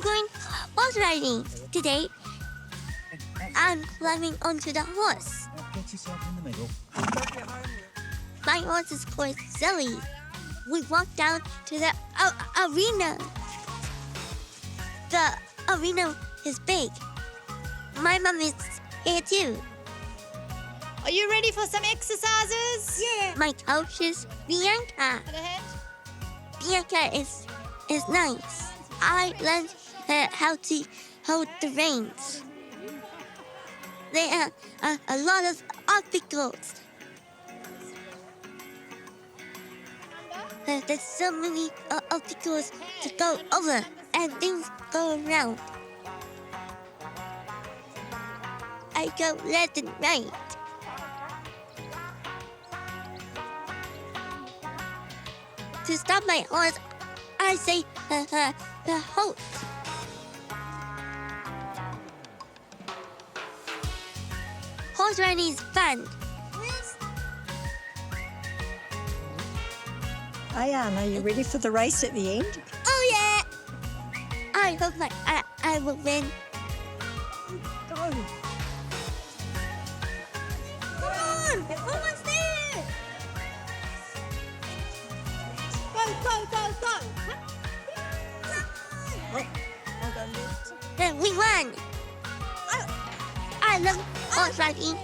going horse riding. Today, I'm climbing onto the horse. Get yourself in the middle. My horse is called Zoe. We walk down to the arena. The arena is big. My mom is here too. Are you ready for some exercises? Yeah. My coach is Bianca. Put a hand. Bianca is nice. I learned her how to hold the reins. There are a lot of obstacles. There's so many obstacles to go over and things go around. I go left and right. To stop my horse, I say the halt. Horse riding is fun. Ayan, are you ready for the race at the end? Oh yeah! I hope I will win. Go. Come on! Almost there! Go. Then we won! I love horse riding.